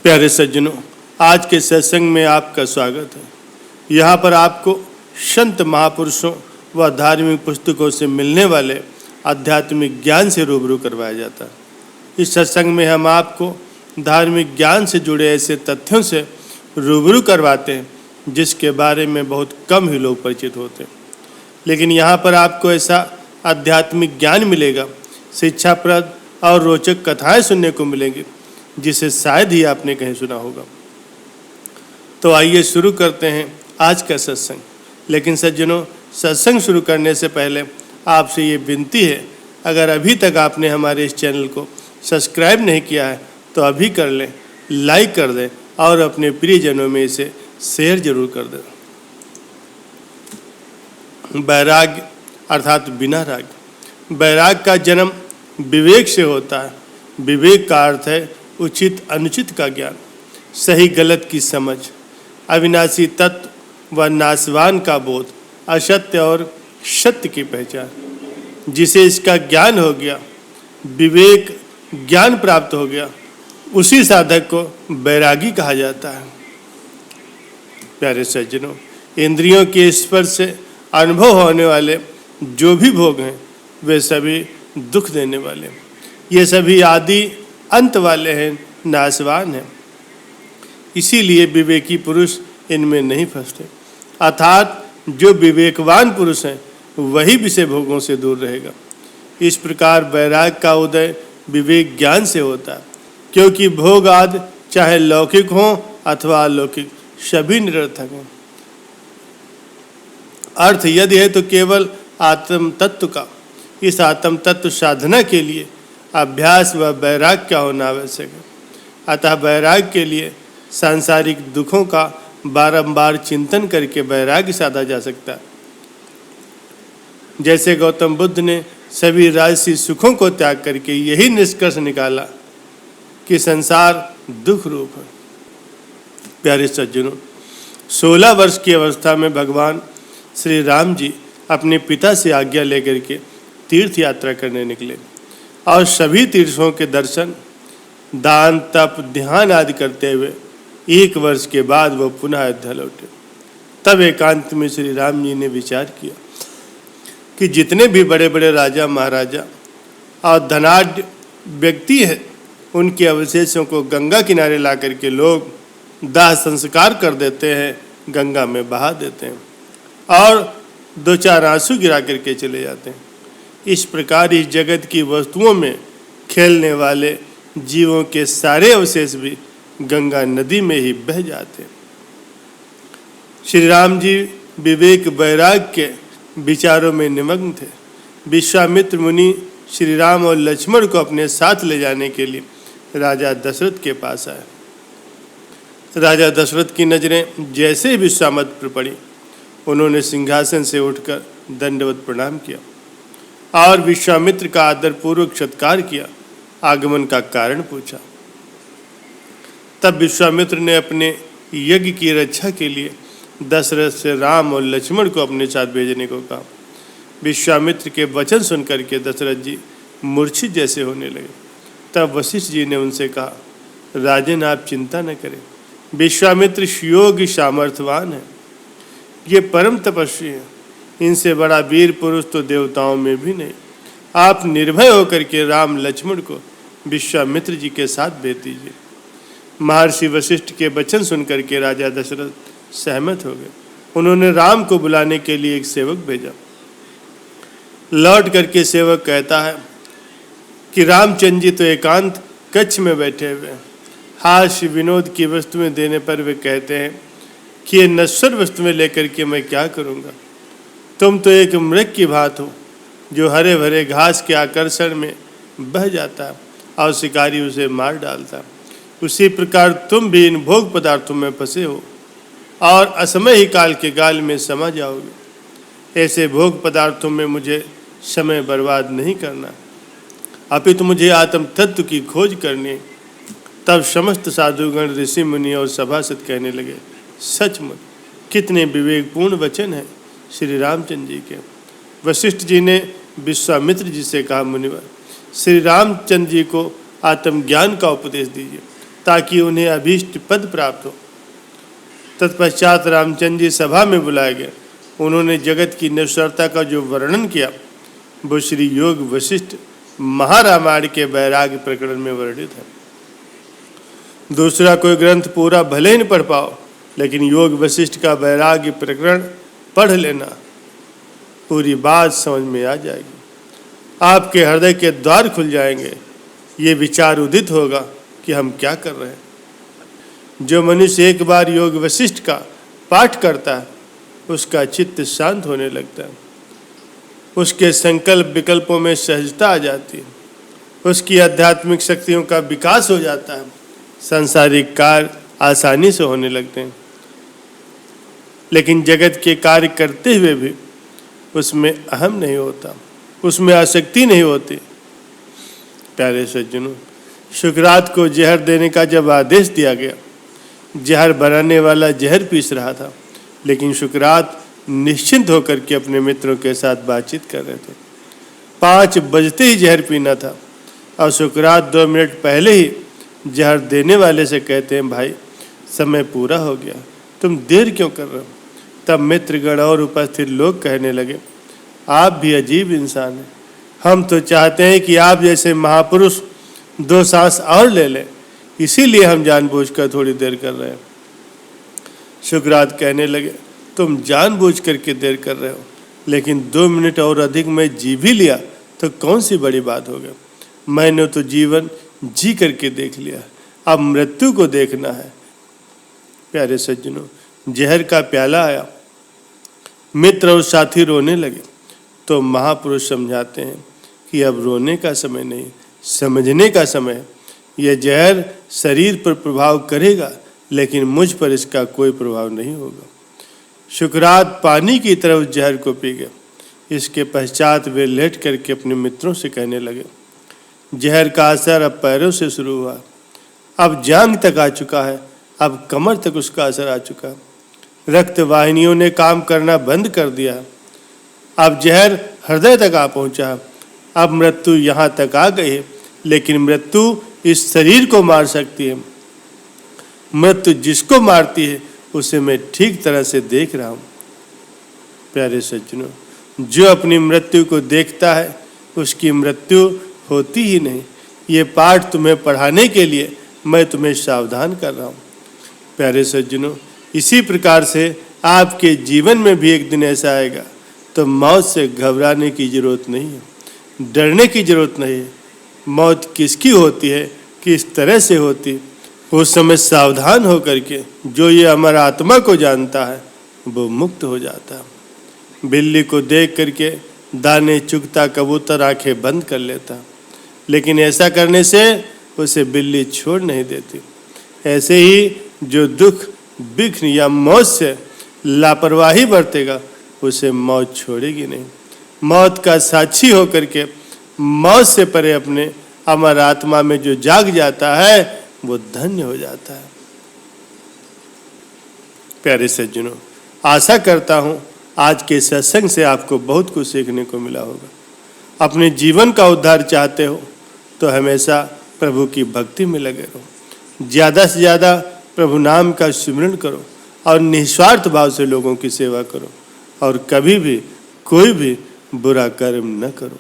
प्यारे सज्जनों, आज के सत्संग में आपका स्वागत है। यहाँ पर आपको संत महापुरुषों व धार्मिक पुस्तकों से मिलने वाले आध्यात्मिक ज्ञान से रूबरू करवाया जाता है। इस सत्संग में हम आपको धार्मिक ज्ञान से जुड़े ऐसे तथ्यों से रूबरू करवाते हैं जिसके बारे में बहुत कम ही लोग परिचित होते हैं, लेकिन यहाँ पर आपको ऐसा आध्यात्मिक ज्ञान मिलेगा, शिक्षाप्रद और रोचक कथाएं सुनने को मिलेंगी जिसे शायद ही आपने कहीं सुना होगा। तो आइए शुरू करते हैं आज का सत्संग। लेकिन सज्जनों, सत्संग शुरू करने से पहले आपसे ये विनती है, अगर अभी तक आपने हमारे इस चैनल को सब्सक्राइब नहीं किया है तो अभी कर लें, लाइक कर दें और अपने प्रियजनों में इसे शेयर जरूर कर दें। वैराग्य अर्थात बिना राग। वैराग का जन्म विवेक से होता है। विवेक का अर्थ है उचित अनुचित का ज्ञान, सही गलत की समझ, अविनाशी तत्व व नाशवान का बोध, असत्य और सत्य की पहचान। जिसे इसका ज्ञान हो गया, विवेक ज्ञान प्राप्त हो गया, उसी साधक को वैरागी कहा जाता है। प्यारे सज्जनों, इंद्रियों के स्पर्श से अनुभव होने वाले जो भी भोग हैं वे सभी दुख देने वाले, ये सभी आदि अंत वाले हैं, नाशवान हैं। इसीलिए विवेकी पुरुष इनमें नहीं फंसते, अर्थात जो विवेकवान पुरुष हैं वही विषय भोगों से दूर रहेगा। इस प्रकार वैराग का उदय विवेक ज्ञान से होता है, क्योंकि भोग आदि चाहे लौकिक हों अथवा अलौकिक सभी निरर्थक हैं। अर्थ यदि है तो केवल आत्म तत्व का। इस आत्म तत्व साधना के लिए अभ्यास व वैराग का होना आवश्यक है। अतः वैराग के लिए सांसारिक दुखों का बारंबार चिंतन करके वैराग्य साधा जा सकता है। जैसे गौतम बुद्ध ने सभी राजसी सुखों को त्याग करके यही निष्कर्ष निकाला कि संसार दुख रूप है। प्यारे सज्जनों, 16 वर्ष की अवस्था में भगवान श्री राम जी अपने पिता से आज्ञा लेकर के तीर्थ यात्रा करने निकले और सभी तीर्थों के दर्शन, दान, तप, ध्यान आदि करते हुए 1 वर्ष के बाद वह पुनः अयोध्या लौटे। तब एकांत में श्री राम जी ने विचार किया कि जितने भी बड़े बड़े राजा महाराजा और धनाढ्य व्यक्ति हैं, उनके अवशेषों को गंगा किनारे ला करके लोग दाह संस्कार कर देते हैं, गंगा में बहा देते हैं और 2-4 आंसू गिरा करके चले जाते हैं। इस प्रकार इस जगत की वस्तुओं में खेलने वाले जीवों के सारे अवशेष भी गंगा नदी में ही बह जाते हैं। श्री राम जी विवेक वैराग के विचारों में निमग्न थे। विश्वामित्र मुनि श्री राम और लक्ष्मण को अपने साथ ले जाने के लिए राजा दशरथ के पास आए। राजा दशरथ की नजरें जैसे ही विश्वामित्र पर पड़ी, उन्होंने सिंहासन से उठकर दंडवत प्रणाम किया और विश्वामित्र का आदरपूर्वक सत्कार किया, आगमन का कारण पूछा। तब विश्वामित्र ने अपने यज्ञ की रक्षा के लिए दशरथ से राम और लक्ष्मण को अपने साथ भेजने को कहा। विश्वामित्र के वचन सुनकर के दशरथ जी मूर्छित जैसे होने लगे। तब वशिष्ठ जी ने उनसे कहा, राजन आप चिंता न करें, विश्वामित्र योगी सामर्थ्यवान है, ये परम तपस्वी है, इनसे बड़ा वीर पुरुष तो देवताओं में भी नहीं। आप निर्भय होकर के राम लक्ष्मण को विश्वामित्र जी के साथ भेज दीजिए। महर्षि वशिष्ठ के वचन सुनकर के राजा दशरथ सहमत हो गए। उन्होंने राम को बुलाने के लिए एक सेवक भेजा। लौट करके सेवक कहता है कि रामचंद्र जी तो एकांत कक्ष में बैठे हुए हैं। हास्य विनोद की वस्तुएं देने पर वे कहते हैं कि ये नश्वर वस्तुएं लेकर के मैं क्या करूँगा। तुम तो एक मृग की भांति हो जो हरे भरे घास के आकर्षण में बह जाता है और शिकारी उसे मार डालता है। उसी प्रकार तुम भी इन भोग पदार्थों में फंसे हो और असमय ही काल के गाल में समा जाओगे। ऐसे भोग पदार्थों में मुझे समय बर्बाद नहीं करना, अपितु मुझे आत्म तत्व की खोज करनी। तब समस्त साधुगण, ऋषि मुनि और सभासद कहने लगे, सचमुच कितने विवेकपूर्ण वचन हैं श्री रामचंद्र जी के। वशिष्ठ जी ने विश्वामित्र जी से कहा, मुनिवर श्री रामचंद्र जी को आत्मज्ञान का उपदेश दीजिए। ताकि उन्हें अभीष्ट पद प्राप्त हो। तत्पश्चात रामचंद्र जी सभा में बुलाए गए। उन्होंने जगत की नश्वरता का जो वर्णन किया वो श्री योग वशिष्ठ महारामायण के वैराग्य प्रकरण में वर्णित है। दूसरा कोई ग्रंथ पूरा भले ही नहीं पढ़ पाओ, लेकिन योग वशिष्ठ का वैराग्य प्रकरण पढ़ लेना, पूरी बात समझ में आ जाएगी। आपके हृदय के द्वार खुल जाएंगे। ये विचार उदित होगा कि हम क्या कर रहे हैं। जो मनुष्य एक बार योग वशिष्ठ का पाठ करता है उसका चित्त शांत होने लगता है, उसके संकल्प विकल्पों में सहजता आ जाती है, उसकी आध्यात्मिक शक्तियों का विकास हो जाता है, सांसारिक कार्य आसानी से होने लगते हैं। लेकिन जगत के कार्य करते हुए भी उसमें अहम नहीं होता, उसमें आसक्ति नहीं होती। प्यारे सज्जनों, शुक्रात को जहर देने का जब आदेश दिया गया, जहर बनाने वाला जहर पीस रहा था, लेकिन शुक्रात निश्चिंत होकर के अपने मित्रों के साथ बातचीत कर रहे थे। 5 बजते ही जहर पीना था और शुक्रात 2 मिनट पहले ही जहर देने वाले से कहते हैं, भाई समय पूरा हो गया, तुम देर क्यों कर रहे हो। तब मित्रगण और उपस्थित लोग कहने लगे, आप भी अजीब इंसान हैं, हम तो चाहते हैं कि आप जैसे महापुरुष 2 सांस और ले लें, इसीलिए हम जानबूझकर थोड़ी देर कर रहे हैं। शुक्रात कहने लगे, तुम जानबूझ करके देर कर रहे हो, लेकिन 2 मिनट और अधिक मैं जी भी लिया तो कौन सी बड़ी बात हो गई। मैंने तो जीवन जी करके देख लिया, अब मृत्यु को देखना है। प्यारे सज्जनों, जहर का प्याला आया, मित्र और साथी रोने लगे तो महापुरुष समझाते हैं कि अब रोने का समय नहीं, समझने का समय है। यह जहर शरीर पर प्रभाव करेगा, लेकिन मुझ पर इसका कोई प्रभाव नहीं होगा। शुक्रात पानी की तरफ जहर को पी गए। इसके पश्चात वे लेट करके अपने मित्रों से कहने लगे, जहर का असर अब पैरों से शुरू हुआ, अब जांघ तक आ चुका है, अब कमर तक उसका असर आ चुका है, रक्त वाहिनियों ने काम करना बंद कर दिया है, अब जहर हृदय तक आ पहुंचा है, अब मृत्यु यहाँ तक आ गई है। लेकिन मृत्यु इस शरीर को मार सकती है, मृत्यु जिसको मारती है उसे मैं ठीक तरह से देख रहा हूँ। प्यारे सज्जनों, जो अपनी मृत्यु को देखता है उसकी मृत्यु होती ही नहीं। ये पाठ तुम्हें पढ़ाने के लिए मैं तुम्हें सावधान कर रहा हूँ। प्यारे सज्जनों, इसी प्रकार से आपके जीवन में भी एक दिन ऐसा आएगा तो मौत से घबराने की जरूरत नहीं है, डरने की जरूरत नहीं है। मौत किसकी होती है, किस तरह से होती है, उस समय सावधान होकर के जो ये अमर आत्मा को जानता है वो मुक्त हो जाता है। बिल्ली को देख करके दाने चुगता कबूतर आंखें बंद कर लेता, लेकिन ऐसा करने से उसे बिल्ली छोड़ नहीं देती। ऐसे ही जो दुख विघ्न या मौत से लापरवाही बरतेगा उसे मौत छोड़ेगी नहीं। मौत का साक्षी होकर के मौत से परे अपने अमर आत्मा में जो जाग जाता है वो धन्य हो जाता है। प्यारे सज्जनों, आशा करता हूँ आज के सत्संग से आपको बहुत कुछ सीखने को मिला होगा। अपने जीवन का उद्धार चाहते हो तो हमेशा प्रभु की भक्ति में लगे रहो, ज़्यादा से ज़्यादा प्रभु नाम का स्मरण करो और निस्वार्थ भाव से लोगों की सेवा करो और कभी भी कोई भी बुरा कर्म न करो।